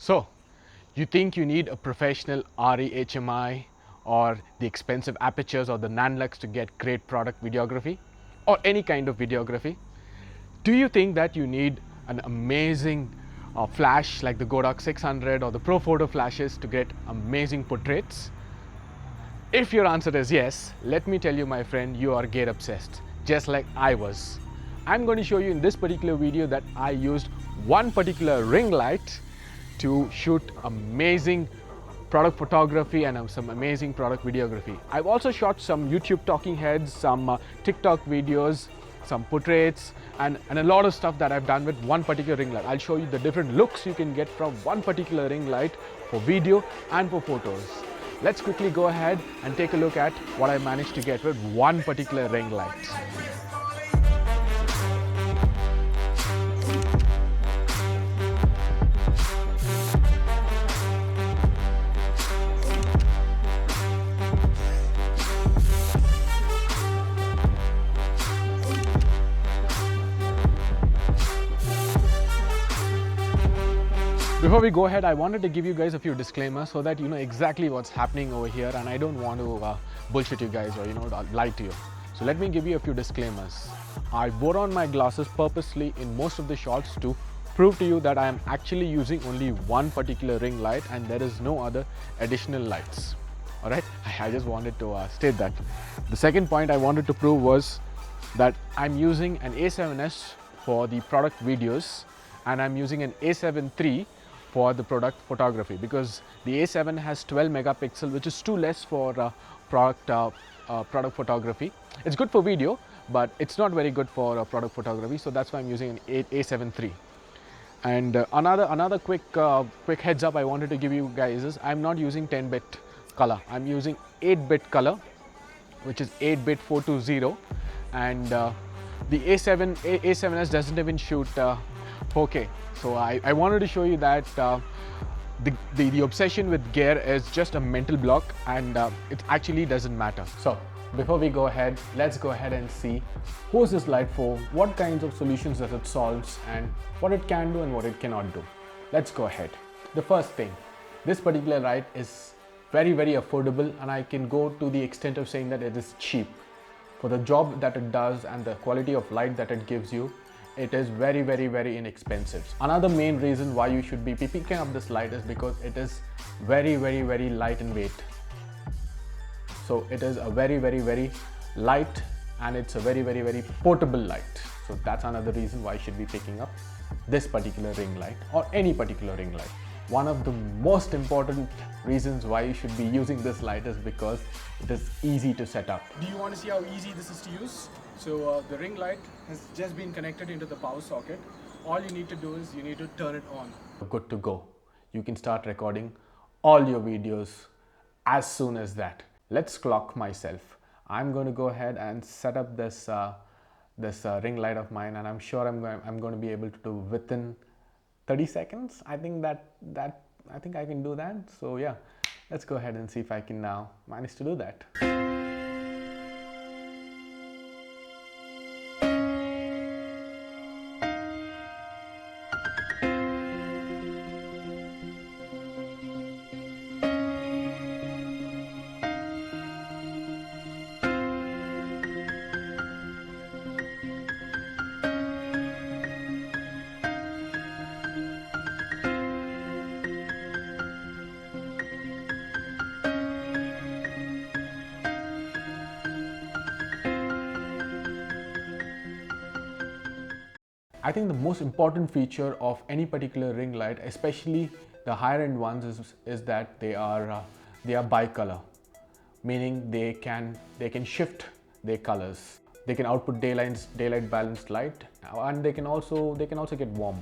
So, you think you need a professional RE HMI or the expensive apertures or the Nanlux to get great product videography or any kind of videography? Do you think that you need an amazing flash like the Kodak 600 or the Pro Photo flashes to get amazing portraits? If your answer is yes, let me tell you, my friend, you are gear obsessed, just like I was. I'm going to show you in this particular video that I used one particular ring light to shoot amazing product photography and some amazing product videography. I've also shot some YouTube talking heads, some TikTok videos, some portraits, and a lot of stuff that I've done with one particular ring light. I'll show you the different looks you can get from one particular ring light for video and for photos. Let's quickly go ahead and take a look at what I managed to get with one particular ring light. Before we go ahead, I wanted to give you guys a few disclaimers so that you know exactly what's happening over here, and I don't want to bullshit you guys or lie to you. So let me give you a few disclaimers. I wore on my glasses purposely in most of the shots to prove to you that I am actually using only one particular ring light and there is no other additional lights. Alright, I just wanted to state that. The second point I wanted to prove was that I'm using an A7S for the product videos and I'm using an A7 III for the product photography, because the A7 has 12 megapixel, which is too less for product photography. It's good for video, but it's not very good for product photography, so that's why I'm using an A7 III. And another quick heads up I wanted to give you guys is I'm not using 10-bit color. I'm using 8-bit color, which is 8-bit 420, and the A7S doesn't even shoot 4K. So I wanted to show you that the obsession with gear is just a mental block, and it actually doesn't matter. So before we go ahead, let's go ahead and see who's this light for, what kinds of solutions that it solves, and what it can do and what it cannot do. Let's go ahead. The first thing, this particular light is very affordable, and I can go to the extent of saying that it is cheap. For the job that it does and the quality of light that it gives you, it is very inexpensive. Another main reason why you should be picking up this light is because it is very light in weight. So it is a very light, and it's a very portable light. So that's another reason why you should be picking up this particular ring light or any particular ring light. One of the most important reasons why you should be using this light is because it is easy to set up. Do you want to see how easy this is to use? So the ring light has just been connected into the power socket. All you need to do is you need to turn it on. Good to go. You can start recording all your videos as soon as that. Let's clock myself. I'm going to go ahead and set up this ring light of mine, and I'm sure I'm going to be able to do within 30 seconds. I think I think I can do that. So yeah, let's go ahead and see if I can now manage to do that. I think the most important feature of any particular ring light, especially the higher end ones, is that they are bicolor, meaning they can shift their colors. They can output daylight balanced light, and they can also get warm.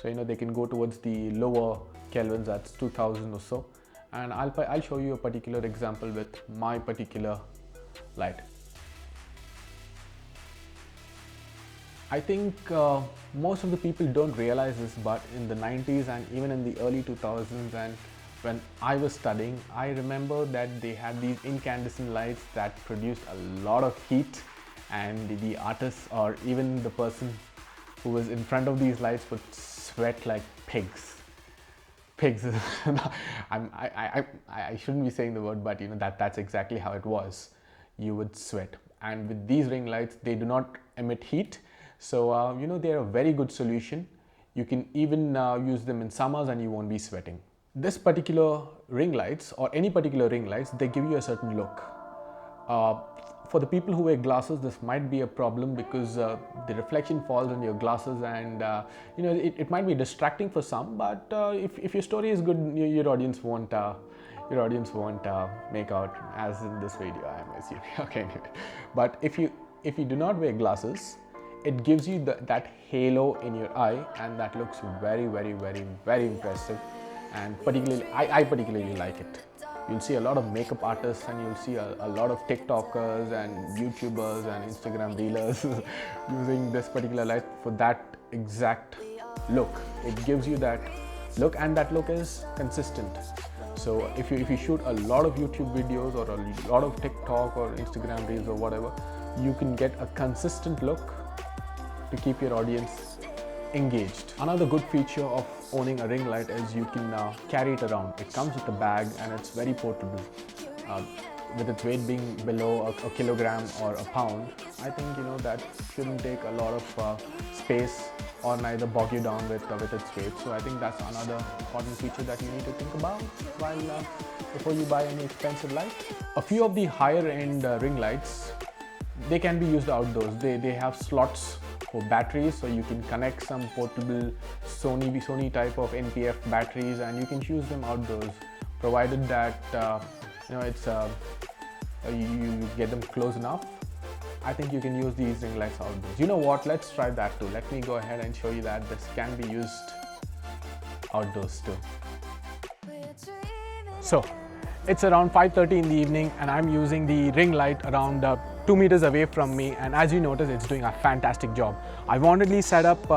So they can go towards the lower kelvins, that's 2000 or so. And I'll show you a particular example with my particular light. I think most of the people don't realize this, but in the 90s and even in the early 2000s, and when I was studying, I remember that they had these incandescent lights that produced a lot of heat, and the artists or even the person who was in front of these lights would sweat like pigs. pigs. I shouldn't be saying the word, but you know that's exactly how it was. You would sweat, and with these ring lights, they do not emit heat, so you know they're a very good solution. You can even use them in summers, and you won't be sweating. This particular ring lights, or any particular ring lights, they give you a certain look. Uh, for the people who wear glasses, this might be a problem because the reflection falls on your glasses, and you know it might be distracting for some. But if your story is good, your audience won't make out, as in this video, I'm assuming. Okay, but if you do not wear glasses, it gives you that halo in your eye, and that looks very, very, very, very impressive. And particularly, I particularly like it. You'll see a lot of makeup artists, and you'll see a lot of TikTokers and YouTubers and Instagram reelers using this particular light for that exact look. It gives you that look, and that look is consistent. So if you shoot a lot of YouTube videos or a lot of TikTok or Instagram reels or whatever, you can get a consistent look to keep your audience engaged. Another good feature of owning a ring light is you can carry it around. It comes with a bag, and it's very portable. With its weight being below a kilogram or a pound, I think you know that shouldn't take a lot of space or neither bog you down with its weight. So I think that's another important feature that you need to think about while before you buy any expensive light. A few of the higher end ring lights, they can be used outdoors. They have slots for batteries, so you can connect some portable Sony type of NPF batteries, and you can use them outdoors, provided that you know it's you get them close enough. I think you can use these ring lights outdoors. You know what? Let's try that too. Let me go ahead and show you that this can be used outdoors too. So it's around 5:30 in the evening, and I'm using the ring light around 2 meters away from me, and as you notice, it's doing a fantastic job. I wanted set up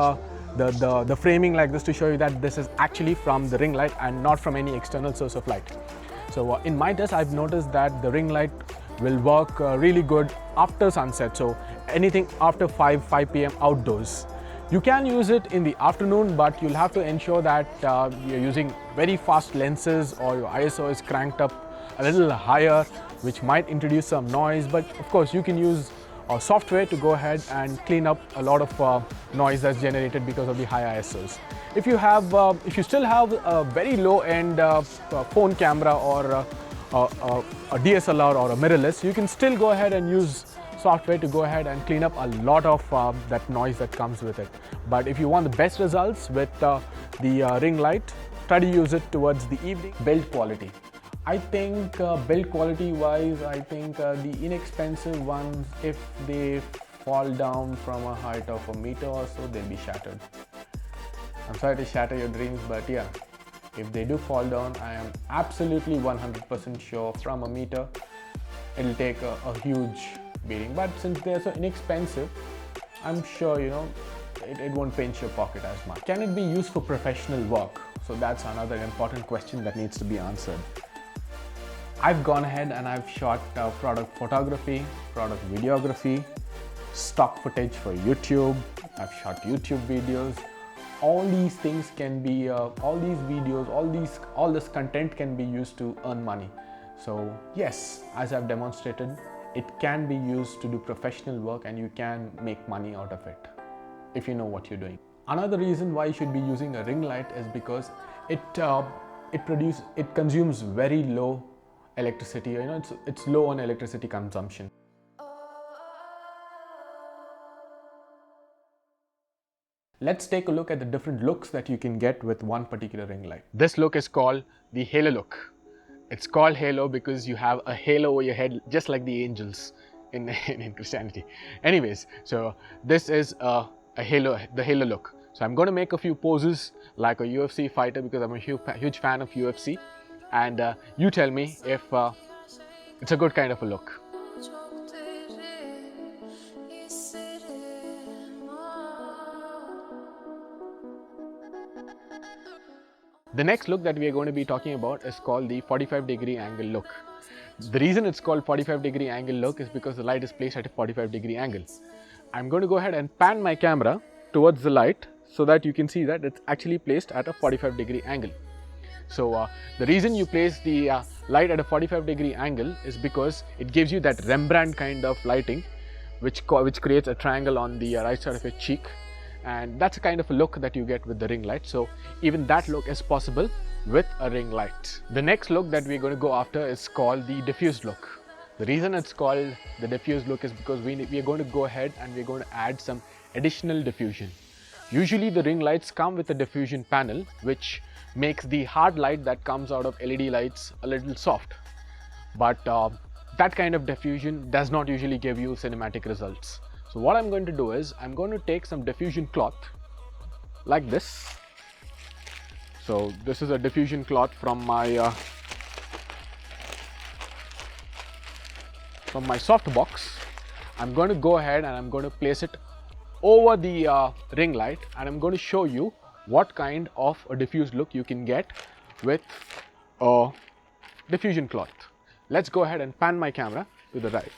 the framing like this to show you that this is actually from the ring light and not from any external source of light. So in my test, I've noticed that the ring light will work really good after sunset, so anything after 5 p.m. outdoors. You can use it in the afternoon, but you'll have to ensure that you're using very fast lenses, or your ISO is cranked up a little higher, which might introduce some noise. But of course, you can use software to go ahead and clean up a lot of noise that's generated because of the high ISOs. If you still have a very low-end phone camera or a DSLR or a mirrorless, you can still go ahead and use software to go ahead and clean up a lot of that noise that comes with it. But if you want the best results with the ring light, try to use it towards the evening. Build quality. I think build quality wise, I think the inexpensive ones, if they fall down from a height of 1 meter or so, they'll be shattered. I'm sorry to shatter your dreams, but yeah, if they do fall down, I am absolutely 100% sure from 1 meter, it'll take a huge beating. But since they're so inexpensive, I'm sure you know it won't pinch your pocket as much. Can it be used for professional work? So that's another important question that needs to be answered. I've gone ahead and I've shot product photography, product videography, stock footage for YouTube. I've shot YouTube videos. All these things can be, all these videos, all this content can be used to earn money. So yes, as I've demonstrated, it can be used to do professional work, and you can make money out of it if you know what you're doing. Another reason why you should be using a ring light is because it consumes very low electricity. You know, it's low on electricity consumption. Let's take a look at the different looks that you can get with one particular ring light. This look is called the halo look. It's called halo because you have a halo over your head, just like the angels in Christianity. Anyways, so this is the halo look. So I'm going to make a few poses like a UFC fighter because I'm a huge fan of UFC, and you tell me if it's a good kind of a look. The next look that we are going to be talking about is called the 45-degree angle look. The reason it's called 45-degree angle look is because the light is placed at a 45-degree angle. I'm going to go ahead and pan my camera towards the light so that you can see that it's actually placed at a 45-degree angle. So the reason you place the light at a 45-degree angle is because it gives you that Rembrandt kind of lighting, which creates a triangle on the right side of your cheek, and that's a kind of a look that you get with the ring light. So even that look is possible with a ring light. The next look that we're going to go after is called the diffused look. The reason it's called the diffused look is because we are going to go ahead and we're going to add some additional diffusion. Usually the ring lights come with a diffusion panel, which makes the hard light that comes out of LED lights a little soft. But that kind of diffusion does not usually give you cinematic results. So what I'm going to do is I'm going to take some diffusion cloth like this. So this is a diffusion cloth from my soft box. I'm going to go ahead and I'm going to place it over the ring light, and I'm going to show you what kind of a diffused look you can get with a diffusion cloth. Let's go ahead and pan my camera to the right.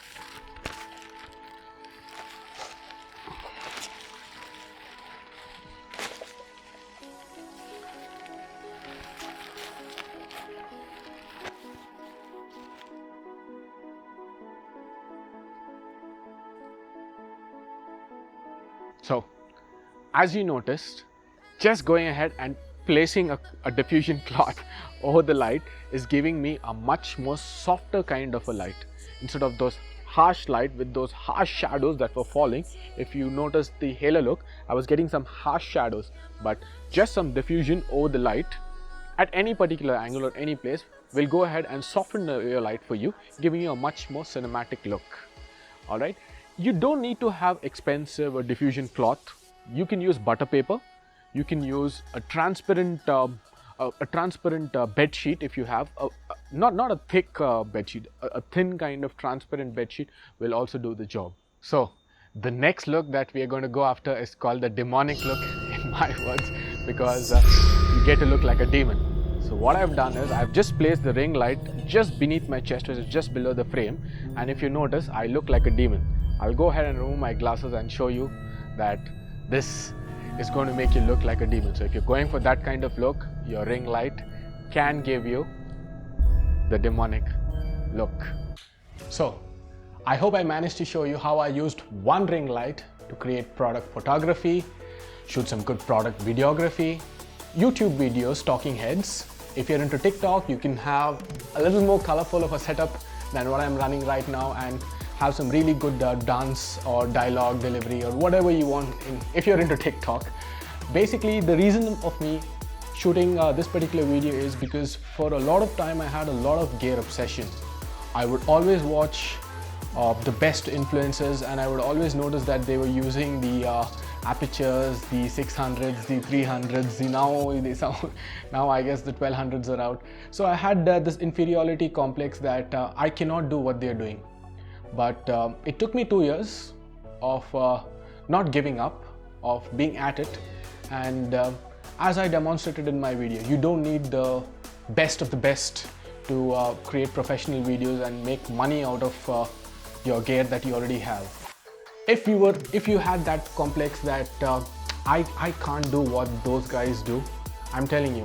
So as you noticed, just going ahead and placing a diffusion cloth over the light is giving me a much more softer kind of a light. Instead of those harsh light with those harsh shadows that were falling, if you notice the halo look, I was getting some harsh shadows, but just some diffusion over the light at any particular angle or any place will go ahead and soften your light for you, giving you a much more cinematic look. Alright, you don't need to have expensive or diffusion cloth. You can use butter paper. You can use a transparent bed sheet if you have not a thick bed sheet. A thin kind of transparent bed sheet will also do the job. So the next look that we are going to go after is called the demonic look, in my words, because you get to look like a demon. So what I've done is I've just placed the ring light just beneath my chest, which is just below the frame, and if you notice, I look like a demon. I'll go ahead and remove my glasses and show you that this is going to make you look like a demon. So if you're going for that kind of look, your ring light can give you the demonic look. So I hope I managed to show you how I used one ring light to create product photography, shoot some good product videography, YouTube videos, talking heads. If you're into TikTok, you can have a little more colorful of a setup than what I'm running right now and have some really good dance or dialogue delivery or whatever you want if you're into TikTok. Basically, the reason of me shooting this particular video is because for a lot of time I had a lot of gear obsession. I would always watch the best influencers, and I would always notice that they were using the apertures, the 600s, the 300s, now I guess the 1200s are out. So I had this inferiority complex that I cannot do what they're doing. But it took me 2 years of not giving up, of being at it, and as I demonstrated in my video, you don't need the best of the best to create professional videos and make money out of your gear that you already have. If you had that complex that I can't do what those guys do, I'm telling you,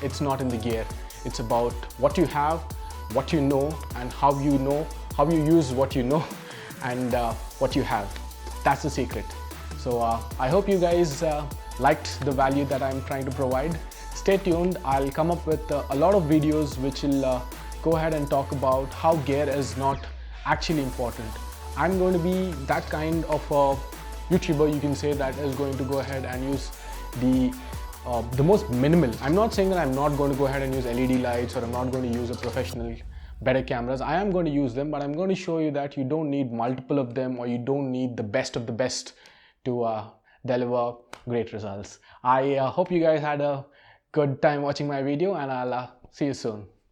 it's not in the gear. It's about what you have, what you know, and how you use what you know and what you have. That's the secret. So I hope you guys liked the value that I'm trying to provide. Stay tuned. I'll come up with a lot of videos which will go ahead and talk about how gear is not actually important. I'm going to be that kind of a YouTuber, you can say, that is going to go ahead and use the most minimal. I'm not saying that I'm not going to go ahead and use LED lights, or I'm not going to use a professional better cameras. I am going to use them, but I'm going to show you that you don't need multiple of them, or you don't need the best of the best to deliver great results. I hope you guys had a good time watching my video, and I'll see you soon.